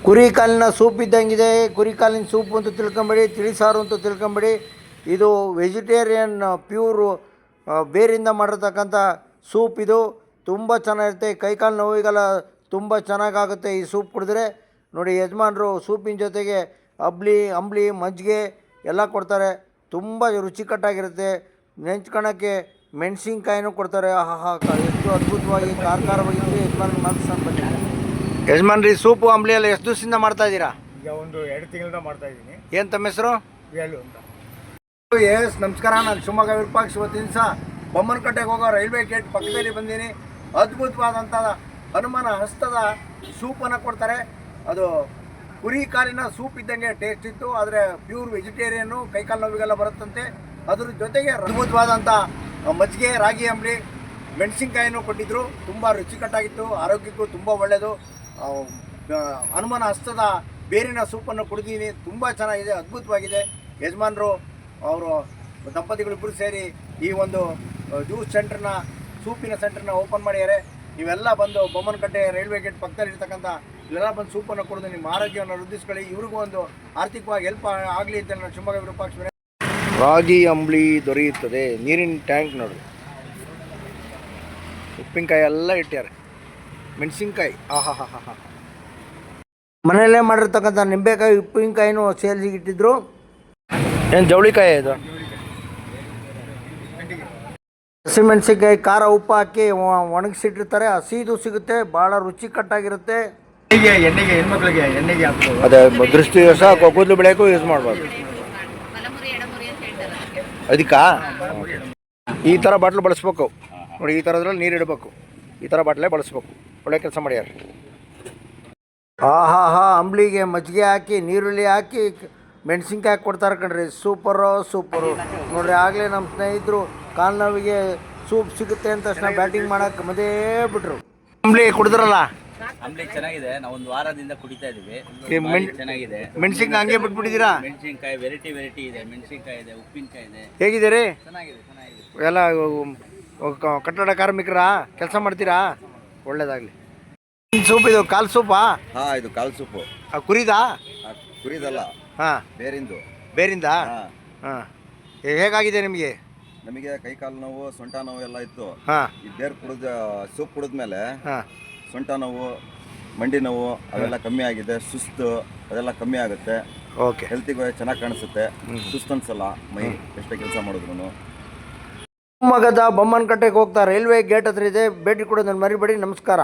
ಕುರಿ ಕಾಲಿನ ಸೂಪ್ ಇದ್ದಂಗಿದೆ. ಕುರಿ ಕಾಲಿನ ಸೂಪ್ ಅಂತ ತಿಳ್ಕೊಂಬೇಡಿ, ತಿಳಿಸಾರು ಅಂತ ತಿಳ್ಕೊಂಬೇಡಿ. ಇದು ವೆಜಿಟೇರಿಯನ್ ಪ್ಯೂರ್ ಬೇರಿಂದ ಮಾಡಿರ್ತಕ್ಕಂಥ ಸೂಪ್. ಇದು ತುಂಬ ಚೆನ್ನಾಗಿರುತ್ತೆ. ಕೈಕಾಲು ನೋವಿಗೆಲ್ಲ ತುಂಬ ಚೆನ್ನಾಗಾಗುತ್ತೆ ಈ ಸೂಪ್ ಕುಡಿದ್ರೆ. ನೋಡಿ ಯಜಮಾನರು ಸೂಪಿನ ಜೊತೆಗೆ ಅಂಬಲಿ ಮಜ್ಜಿಗೆ ಎಲ್ಲ ಕೊಡ್ತಾರೆ. ತುಂಬ ರುಚಿಕಟ್ಟಾಗಿರುತ್ತೆ. ನೆಂಚ್ಕೊಳಕ್ಕೆ ಮೆಣಸಿನ್ಕಾಯಿನೂ ಕೊಡ್ತಾರೆ. ಆಹಾ, ಎಷ್ಟು ಅದ್ಭುತವಾಗಿ ಖಾರವಾಗಿತ್ತು. ಯಜಮಾನ್ರಿಗೆ ಮಾತಾಡ್ಸೋಣ ಬನ್ನಿ. ಯಜಮಾನ್ರಿ, ಸೂಪು ಅಂಬಲಿ ಎಲ್ಲ ಎಷ್ಟು ದಿವಸದಿಂದ ಮಾಡ್ತಾ ಇದ್ದೀರಾ? ಈಗ ಒಂದು 2 ತಿಂಗಳಿಂದ ಮಾಡ್ತಾ ಇದ್ದೀನಿ. ಏನು ತಮ್ಮ ಹೆಸರು? ಹೇಳು ಅಂತ. ಎಸ್, ನಮಸ್ಕಾರ. ನಾನು ಶಿವಮೊಗ್ಗ ವಿರೂಪಾಕ್ಷ. ಇವತ್ತಿನ ದಿವಸ ಬೊಮ್ಮನಕಟ್ಟೆಗೆ ಹೋಗೋ ರೈಲ್ವೆ ಗೇಟ್ ಪಕ್ಕದಲ್ಲಿ ಬಂದೀನಿ. ಅದ್ಭುತವಾದಂಥ ಹನುಮನ ಹಸ್ತದ ಸೂಪನ್ನು ಕೊಡ್ತಾರೆ. ಅದು ಕುರಿ ಕಾಲಿನ ಸೂಪ್ ಇದ್ದಂಗೆ ಟೇಸ್ಟ್ ಇತ್ತು. ಆದರೆ ಪ್ಯೂರ್ ವೆಜಿಟೇರಿಯನ್ನು, ಕೈಕಾಲು ನೋವಿಗೆಲ್ಲ ಬರುತ್ತಂತೆ. ಅದ್ರ ಜೊತೆಗೆ ಅದ್ಭುತವಾದಂಥ ಮಜ್ಜಿಗೆ, ರಾಗಿ ಅಂಬಲಿ, ಮೆಣಸಿನ್ಕಾಯಿನೂ ಕೊಟ್ಟಿದ್ದರು. ತುಂಬ ರುಚಿಕಟ್ಟಾಗಿತ್ತು. ಆರೋಗ್ಯಕ್ಕೂ ತುಂಬ ಒಳ್ಳೆಯದು. ಹನುಮನ ಹಸ್ತದ ಬೇರಿನ ಸೂಪನ್ನು ಕುಡಿದೀನಿ. ತುಂಬ ಚೆನ್ನಾಗಿದೆ, ಅದ್ಭುತವಾಗಿದೆ. ಯಜಮಾನರು ಅವರು ದಂಪತಿಗಳಿಬ್ಬರು ಸೇರಿ ಈ ಒಂದು ಜ್ಯೂಸ್ ಸೆಂಟ್ರನ್ನ, ಸೂಪಿನ ಸೆಂಟ್ರನ್ನ ಓಪನ್ ಮಾಡಿದ್ದಾರೆ. ನೀವೆಲ್ಲ ಬಂದು ಬೊಮ್ಮನಕಟ್ಟೆ ರೈಲ್ವೆ ಗೇಟ್ ಪಕ್ಕದಲ್ಲಿ ಇರ್ತಕ್ಕಂಥ ಇಲ್ಲೆಲ್ಲ ಬಂದು ಸೂಪನ್ನು ಕುಡಿದು ನಿಮ್ಮ ಆರೋಗ್ಯವನ್ನು ವೃದ್ಧಿಸ್ಕೊಳ್ಳಿ. ಇವ್ರಿಗೂ ಒಂದು ಆರ್ಥಿಕವಾಗಿ ಹೆಲ್ಪ್ ಆಗಲಿ ಅಂತ ನಾನು ಶಿವಮೊಗ್ಗ ವಿರೂಪಾಕ್ಷ. ರಾಗಿ ಅಂಬಲಿ ದೊರೆಯುತ್ತದೆ. ನೀರಿನ ಟ್ಯಾಂಕ್ ನೋಡಿ, ಉಪ್ಪಿನಕಾಯಿ ಎಲ್ಲ ಇಟ್ಟಾರೆ, ಮೆಣಸಿನ್ಕಾಯಿ. ಆಹಾ, ಮನೆಯಲ್ಲೇ ಮಾಡಿರ್ತಕ್ಕಂಥ ನಿಂಬೆಕಾಯಿ, ಉಪ್ಪಿನಕಾಯಿನೂ ಸೇಲ್ಸಿಗೆ ಇಟ್ಟಿದ್ರು. ಏನು ಜವಳಿಕಾಯಿ ಇದು? ಹಸಿಮೆಣಸಿನ್ಕಾಯಿ, ಖಾರ, ಉಪ್ಪು ಹಾಕಿ ಒಣಗಿಸಿಟ್ಟಿರ್ತಾರೆ. ಹಸಿದು ಸಿಗುತ್ತೆ, ಭಾಳ ರುಚಿಕಟ್ಟಾಗಿರುತ್ತೆ. ಎಣ್ಣೆಗೆ ಹೆಣ್ಮಕ್ಳಿಗೆ ಎಣ್ಣೆಗೆ ಹಾಕ್ಬೋದು. ಅದೇ ದೃಷ್ಟಿ ದೋಷ, ಕೂದಲು ಬೆಳೆಯೋಕ್ಕೂ ಯೂಸ್ ಮಾಡ್ಬೋದು. ಅದಕ್ಕಾ ಈ ಥರ ಬಾಟ್ಲು ಬಳಸ್ಬೇಕು ನೋಡಿ. ಈ ಥರದ್ರಲ್ಲಿ ನೀರು ಇಡಬೇಕು. ಈ ಥರ ಬಾಟ್ಲೇ ಬಳಸ್ಬೇಕು. ಒಳ್ಳೆ ಕೆಲಸ ಮಾಡ್ಯಾರ. ಆಹಾ, ಅಂಬ್ಲಿಗೆ ಮಜ್ಜಿಗೆ ಹಾಕಿ, ನೀರುಳ್ಳಿ ಹಾಕಿ, ಮೆಣಸಿನ್ಕಾಯಿ ಕೊಡ್ತಾರೆ ಕಣ್ರಿ. ಸೂಪರು ನೋಡ್ರಿ. ಆಗಲೇ ನಮ್ಮ ಸ್ನೇಹಿತರು ಕಾಲು ನೋವಿಗೆ ಸೂಪ್ ಸಿಗುತ್ತೆ ಅಂತ ತಕ್ಷಣ ಬ್ಯಾಟಿಂಗ್ ಮಾಡೋಕೆ ಮದೇ ಬಿಟ್ರು. ಅಂಬ್ಲಿ ಕುಡಿದ್ರಲ್ಲ? ಅಂಬ್ಲಿ ಚೆನ್ನಾಗಿದೆ. ನಾವು ಒಂದು ವಾರದಿಂದ ಕುಡಿತಾ ಇದೀವಿ. ಚೆನ್ನಾಗಿದೆ. ಮೆಣಸಿನ್ಕಾಯಿ ಹಂಗೆ ಬಿಟ್ಬಿಟ್ಟಿದ್ದೀರಾ? ಮೆಣಸಿನ್ಕಾಯಿ ವೆರೈಟಿ ಇದೆ. ಮೆಣಸಿನ್ಕಾಯಿ ಇದೆ, ಉಪ್ಪಿನಕಾಯಿ ಇದೆ. ಹೇಗಿದ್ದೀರಿ? ಚೆನ್ನಾಗಿದೆ. ಎಲ್ಲ ಕಟ್ಟಡ ಕಾರ್ಮಿಕರ ಕೆಲಸ ಮಾಡ್ತೀರಾ? ಒಳ್ಳೇದಾಗಲಿ. ಸೂಪ್ ಇದು ಕಾಲು ಸೂಪಾ? ಹಾಂ, ಇದು ಕಾಲು ಸೂಪು. ಕುರಿದಾ? ಕುರಿದಲ್ಲ. ಹಾಂ, ಬೇರಿಂದ. ಹಾಂ, ಹೇಗಾಗಿದೆ ನಿಮಗೆ? ನಮಗೆ ಕೈ ಕಾಲು ನೋವು, ಸೊಂಟ ನೋವು ಎಲ್ಲ ಇತ್ತು. ಹಾಂ, ಈ ಬೇರೆ ಸೂಪ್ ಕುಡಿದ್ಮೇಲೆ ಹಾಂ, ಸೊಂಟ ನೋವು, ಮಂಡಿ ನೋವು ಅವೆಲ್ಲ ಕಮ್ಮಿ ಆಗಿದೆ. ಸುಸ್ತು ಅದೆಲ್ಲ ಕಮ್ಮಿ ಆಗುತ್ತೆ. ಓಕೆ. ಹೆಲ್ತಿಗೆ ಚೆನ್ನಾಗಿ ಕಾಣಿಸುತ್ತೆ. ಸುಸ್ತು ಅನ್ಸಲ್ಲ ಮೈ, ಎಷ್ಟೇ ಕೆಲಸ ಮಾಡಿದ್ರು. ಶಿವಮೊಗ್ಗದ ಬೊಮ್ಮನಕಟ್ಟೆಗೆ ಹೋಗ್ತಾ ರೈಲ್ವೆ ಗೇಟ್ ಹತ್ರ ಇದೆ. ಭೇಟಿ ಕೊಡೋದನ್ನು ಮರಿಬೇಡಿ. ನಮಸ್ಕಾರ.